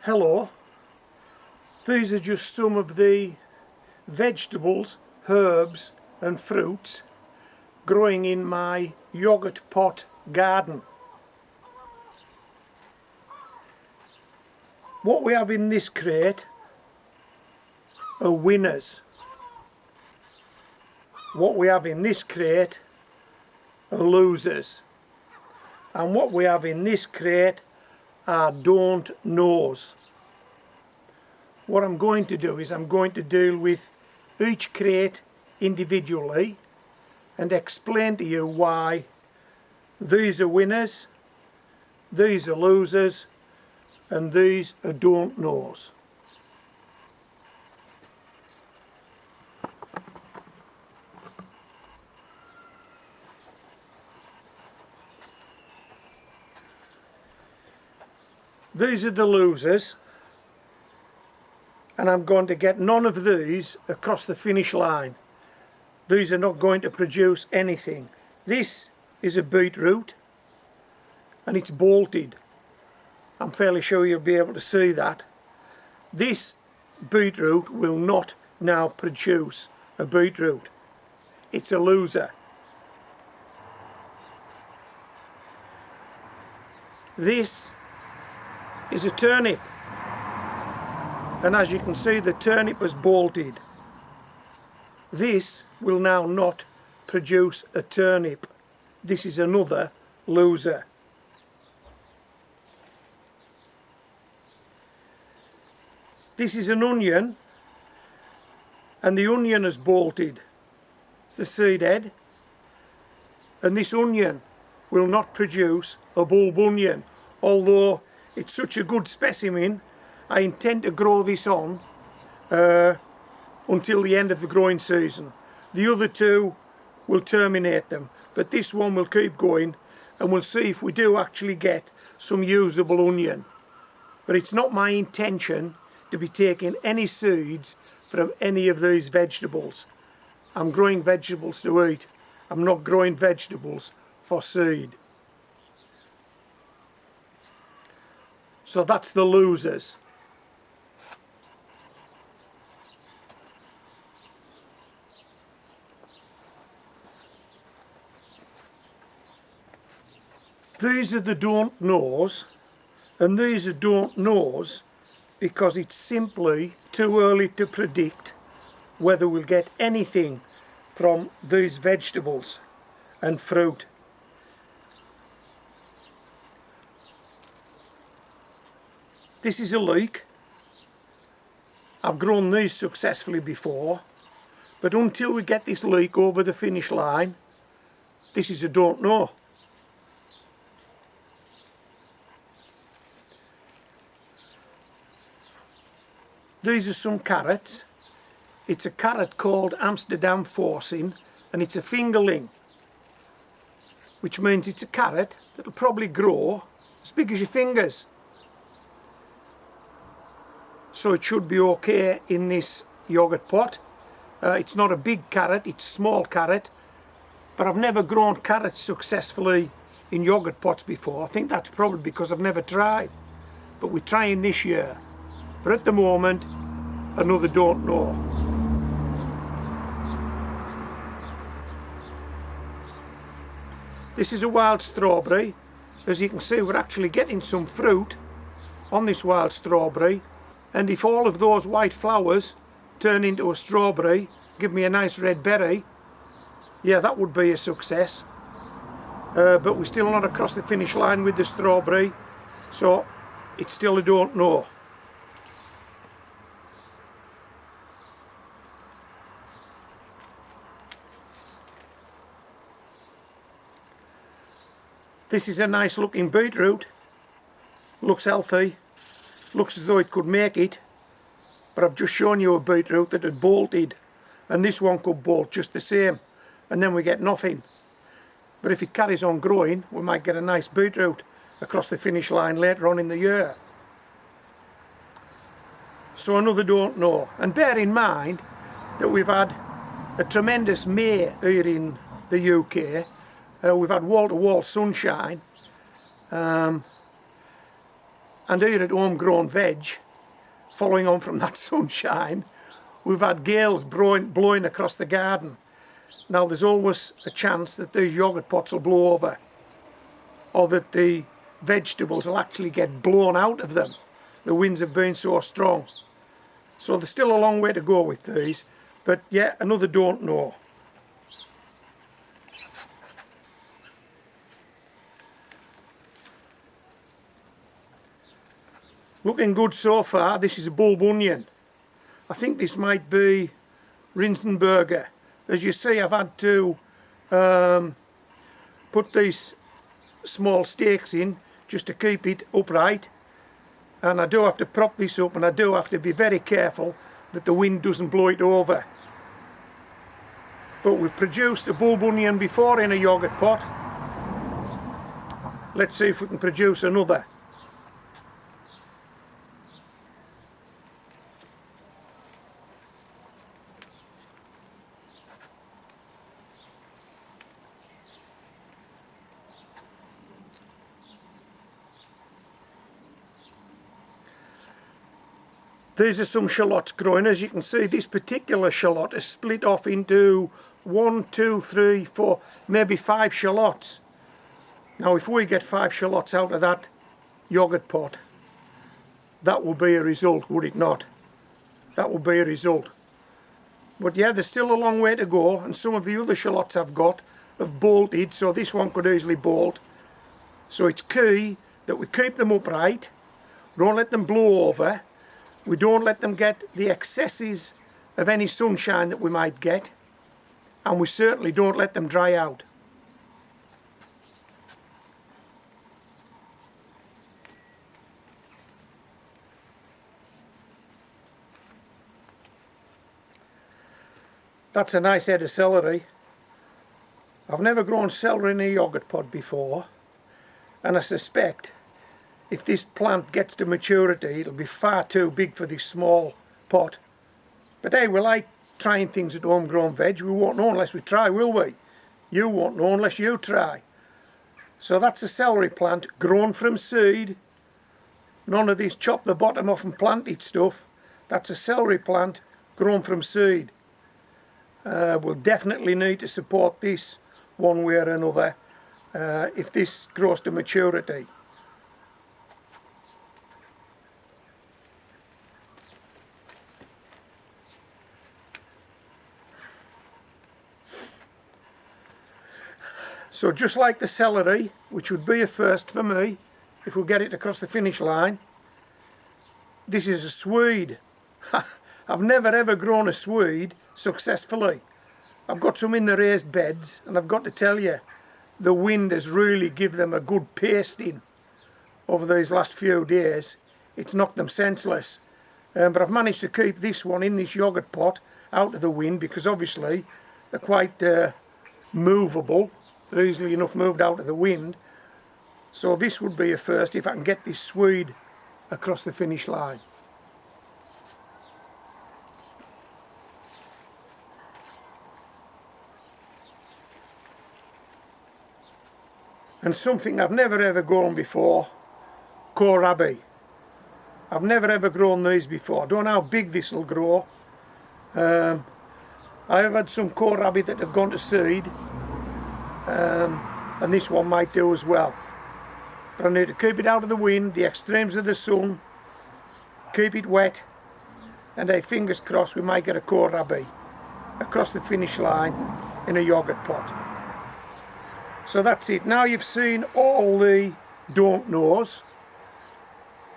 Hello, these are just some of the vegetables, herbs and fruits growing in my yogurt pot garden. What we have in this crate are winners. What we have in this crate are losers. And what we have in this crate are don't knows. What I'm going to do is I'm going to deal with each crate individually and explain to you why these are winners, these are losers, and these are don't knows. These are the losers, and I'm going to get none of these across the finish line. These are not going to produce anything. This is a beetroot and it's bolted. I'm fairly sure you'll be able to see that. This beetroot will not now produce a beetroot. It's a loser. This is a turnip, and as you can see, the turnip is bolted. This will now not produce a turnip. This is another loser. This is an onion, and the onion is bolted. It's the seed head, and this onion will not produce a bulb onion, although it's such a good specimen. I intend to grow this on until the end of the growing season. The other two will terminate them, but this one will keep going, and we'll see if we do actually get some usable onion. But it's not my intention to be taking any seeds from any of these vegetables. I'm growing vegetables to eat. I'm not growing vegetables for seed. So that's the losers. These are the don't knows, and these are don't knows because it's simply too early to predict whether we'll get anything from these vegetables and fruit. This is a leek. I've grown these successfully before, but until we get this leek over the finish line, this is a don't know. These are some carrots. It's a carrot called Amsterdam forcing, and it's a fingerling, which means it's a carrot that'll probably grow as big as your fingers. So it should be okay in this yogurt pot. It's not a big carrot, it's a small carrot, but I've never grown carrots successfully in yogurt pots before. I think that's probably because I've never tried, but we're trying this year. But at the moment, another don't know. This is a wild strawberry. As you can see, we're actually getting some fruit on this wild strawberry. And if all of those white flowers turn into a strawberry, give me a nice red berry, yeah, that would be a success. But we're still not across the finish line with the strawberry, so it's still a don't know. This is a nice looking beetroot. Looks healthy. Looks as though it could make it, but I've just shown you a beetroot that had bolted, and this one could bolt just the same, and then we get nothing. But if it carries on growing, we might get a nice beetroot across the finish line later on in the year. So another don't know. And bear in mind that we've had a tremendous May here in the UK. We've had wall-to-wall sunshine. And here at Homegrown Veg, following on from that sunshine, we've had gales blowing across the garden. Now there's always a chance that these yoghurt pots will blow over, or that the vegetables will actually get blown out of them. The winds have been so strong. So there's still a long way to go with these, but yeah, another don't know. Looking good so far. This is a bulb onion. I think this might be Rinsenberger. As you see, I've had to put these small stakes in just to keep it upright, and I do have to prop this up, and I do have to be very careful that the wind doesn't blow it over. But we've produced a bulb onion before in a yoghurt pot. Let's see if we can produce another. These are some shallots growing. As you can see, this particular shallot is split off into 1, 2, 3, 4, maybe 5 shallots. Now if we get 5 shallots out of that yoghurt pot, that will be a result, would it not? That will be a result. But yeah, there's still a long way to go, and some of the other shallots I've got have bolted, so this one could easily bolt. So it's key that we keep them upright, don't let them blow over. We don't let them get the excesses of any sunshine that we might get, and we certainly don't let them dry out. That's a nice head of celery. I've never grown celery in a yoghurt pot before, and I suspect if this plant gets to maturity, it'll be far too big for this small pot. But hey, we like trying things at Homegrown Veg. We won't know unless we try, will we? You won't know unless you try. So that's a celery plant grown from seed. None of this chop the bottom off and plant it stuff. That's a celery plant grown from seed. We'll definitely need to support this one way or another if this grows to maturity. So just like the celery, which would be a first for me if we get it across the finish line, this is a Swede. I've never ever grown a Swede successfully. I've got some in the raised beds, and I've got to tell you, the wind has really given them a good pasting over these last few days. It's knocked them senseless. But I've managed to keep this one in this yoghurt pot out of the wind, because obviously they're quite movable. They're easily enough moved out of the wind. So this would be a first if I can get this Swede across the finish line. And something I've never ever grown before, kohlrabi. I've never ever grown these before. I don't know how big this will grow. I have had some kohlrabi that have gone to seed. And this one might do as well. But I need to keep it out of the wind, the extremes of the sun, keep it wet, and fingers crossed we might get a kohlrabi across the finish line in a yoghurt pot. So that's it. Now you've seen all the don't knows.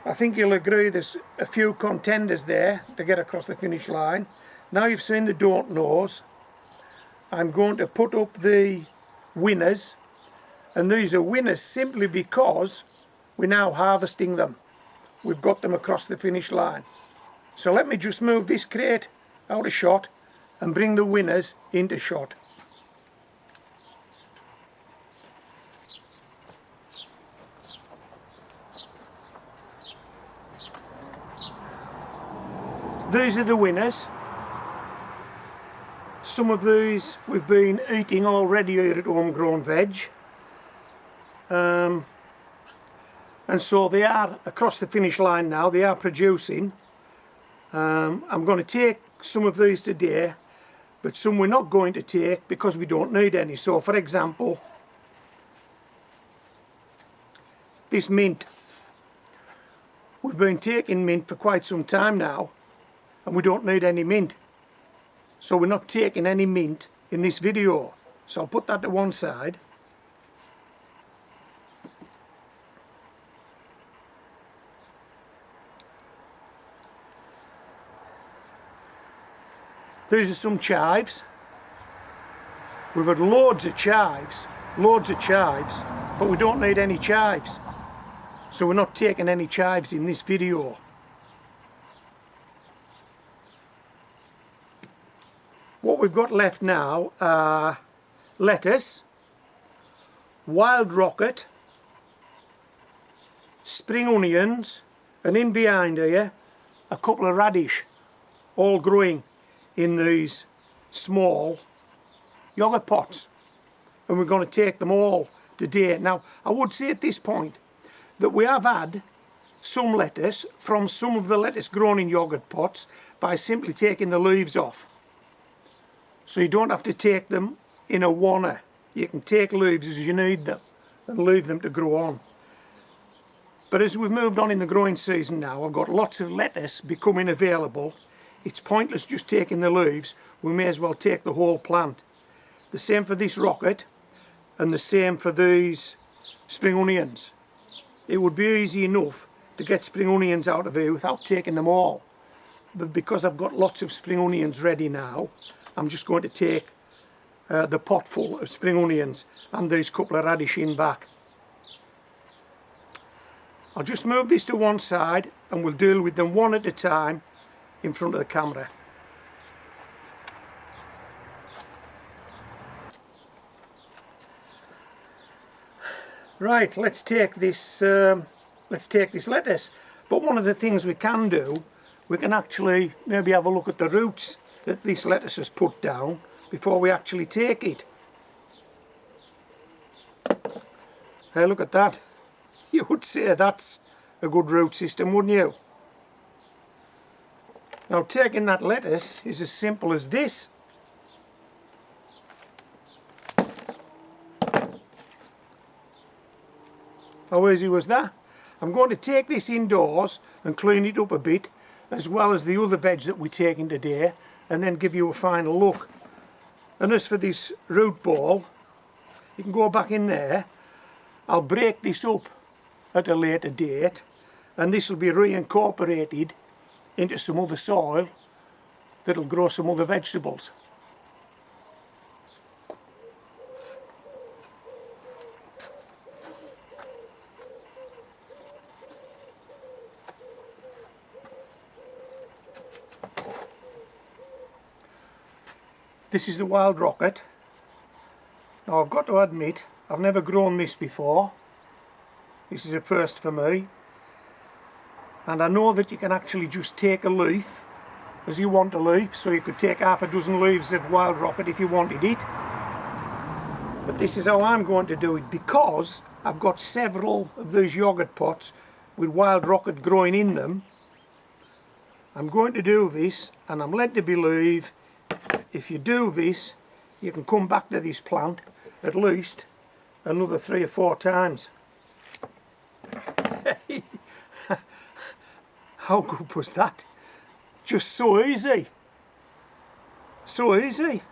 I think you'll agree there's a few contenders there to get across the finish line. Now you've seen the don't knows. I'm going to put up the winners, and these are winners simply because we're now harvesting them. We've got them across the finish line. So let me just move this crate out of shot and bring the winners into shot. These are the winners. Some of these we've been eating already here at Homegrown Veg. and so they are across the finish line now. They are producing. I'm going to take some of these today, but some we're not going to take because we don't need any. So for example, this mint. We've been taking mint for quite some time now, and we don't need any mint. So we're not taking any mint in this video. So I'll put that to one side. These are some chives. We've had loads of chives, but we don't need any chives. So we're not taking any chives in this video. What we've got left now are lettuce, wild rocket, spring onions, and in behind here a couple of radish, all growing in these small yogurt pots, and we're going to take them all today. Now I would say at this point that we have had some lettuce from some of the lettuce grown in yogurt pots by simply taking the leaves off. So you don't have to take them in a wanner. You can take leaves as you need them and leave them to grow on. But as we've moved on in the growing season now, I've got lots of lettuce becoming available. It's pointless just taking the leaves. We may as well take the whole plant. The same for this rocket, and the same for these spring onions. It would be easy enough to get spring onions out of here without taking them all. But because I've got lots of spring onions ready now, I'm just going to take the pot full of spring onions and these couple of radish in back. I'll just move this to one side and we'll deal with them one at a time in front of the camera. Right, let's take this lettuce. But one of the things we can do, we can actually maybe have a look at the roots that this lettuce has put down before we actually take it. Hey, look at that. You would say that's a good root system, wouldn't you? Now taking that lettuce is as simple as this. How easy was that? I'm going to take this indoors and clean it up a bit, as well as the other veg that we're taking today, and then give you a final look. And as for this root ball, you can go back in there. I'll break this up at a later date, and this will be reincorporated into some other soil that'll grow some other vegetables. This is the wild rocket. Now I've got to admit, I've never grown this before. This is a first for me. And I know that you can actually just take a leaf as you want a leaf, so you could take half a dozen leaves of wild rocket if you wanted it. But this is how I'm going to do it, because I've got several of these yogurt pots with wild rocket growing in them. I'm going to do this, and I'm led to believe if you do this, you can come back to this plant at least another 3 or 4 times. How good was that? Just so easy. So easy.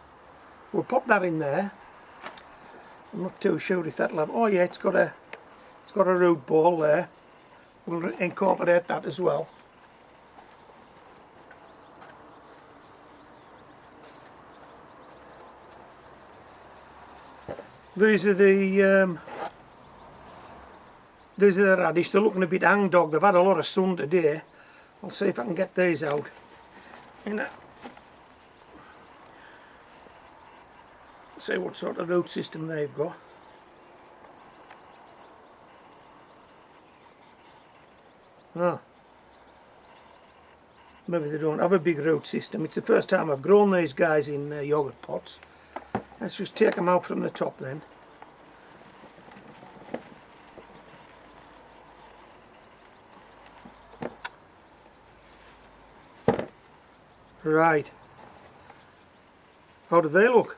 We'll pop that in there. I'm not too sure if that'll have... Oh yeah, it's got a root ball there. We'll incorporate that as well. These are the radish. They're looking a bit hangdog. They've had a lot of sun today. I'll see if I can get these out. See what sort of root system they've got. Ah, maybe they don't have a big root system. It's the first time I've grown these guys in yogurt pots. Let's just take them out from the top then. Right. How do they look?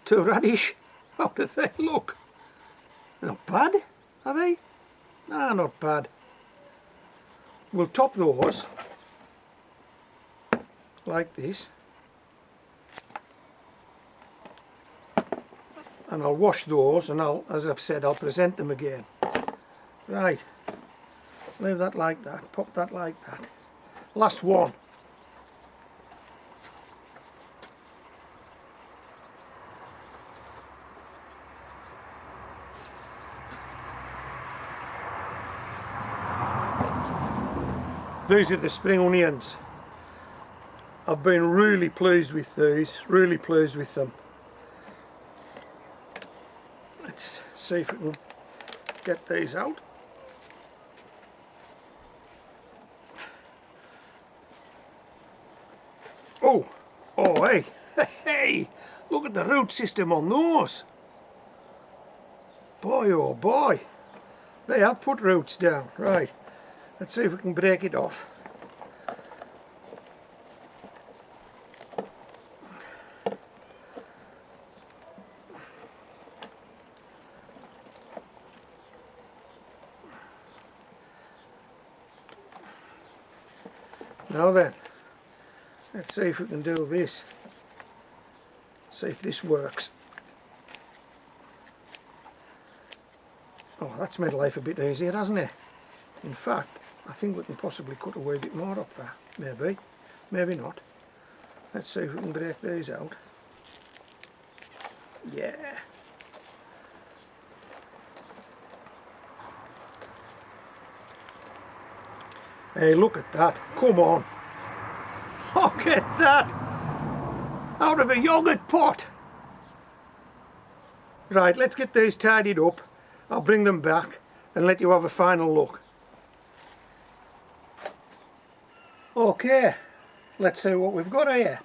Too radish? How do they look? Not bad, are they? Nah, not bad. We'll top those like this. And I'll wash those and as I've said, I'll present them again. Right. Leave that like that. Pop that like that. Last one. These are the spring onions. I've been really pleased with these, really pleased with them. Let's see if we can get these out. Oh, hey, hey, look at the root system on those. Boy, oh boy, they have put roots down. Right, let's see if we can break it off. Now then, let's see if we can do this. See if this works. Oh, that's made life a bit easier, hasn't it? In fact, I think we can possibly cut a wee bit more off that. Maybe, maybe not. Let's see if we can break these out. Yeah. Hey, look at that. Come on. Look at that. Out of a yogurt pot. Right, let's get these tidied up. I'll bring them back and let you have a final look. Okay, let's see what we've got here.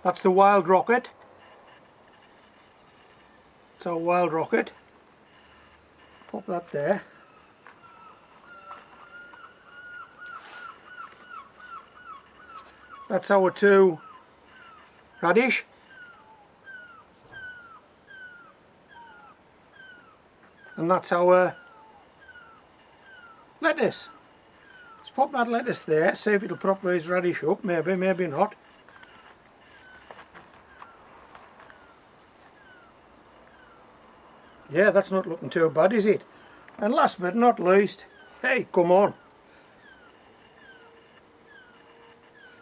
That's the wild rocket. It's our wild rocket. Pop that there. That's our two radish. And that's our lettuce. Let's pop that lettuce there, see if it'll prop these radish up. Maybe, maybe not. Yeah, that's not looking too bad, is it? And last but not least, hey, come on.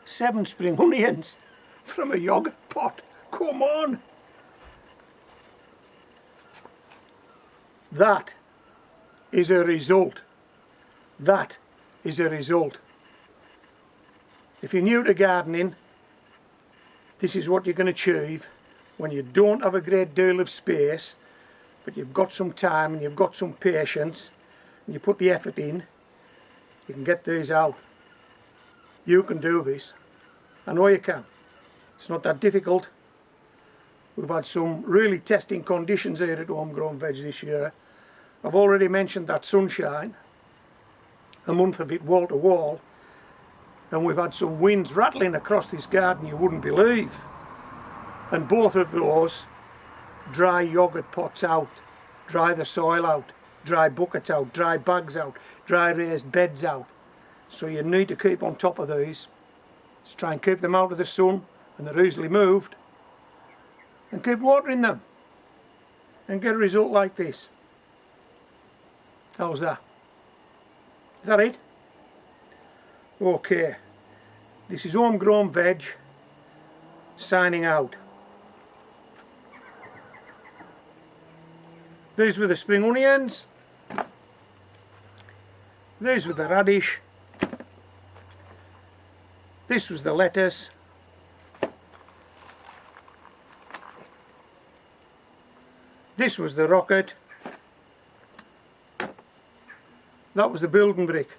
7 spring onions from a yogurt pot. Come on. That is a result. That is a result. If you're new to gardening, this is what you're going to achieve when you don't have a great deal of space, but you've got some time and you've got some patience and you put the effort in. You can get these out. You can do this. I know you can. It's not that difficult. We've had some really testing conditions here at Homegrown Veg this year. I've already mentioned that sunshine, a month of it wall to wall, and we've had some winds rattling across this garden you wouldn't believe. And both of those dry yogurt pots out, dry the soil out, dry buckets out, dry bags out, dry raised beds out. So you need to keep on top of these. Just try and keep them out of the sun, and they're easily moved, and keep watering them and get a result like this. How's that? Is that it? Okay, this is Homegrown Veg signing out. These were the spring onions. These were the radish. This was the lettuce. This was the rocket. That was the building brick.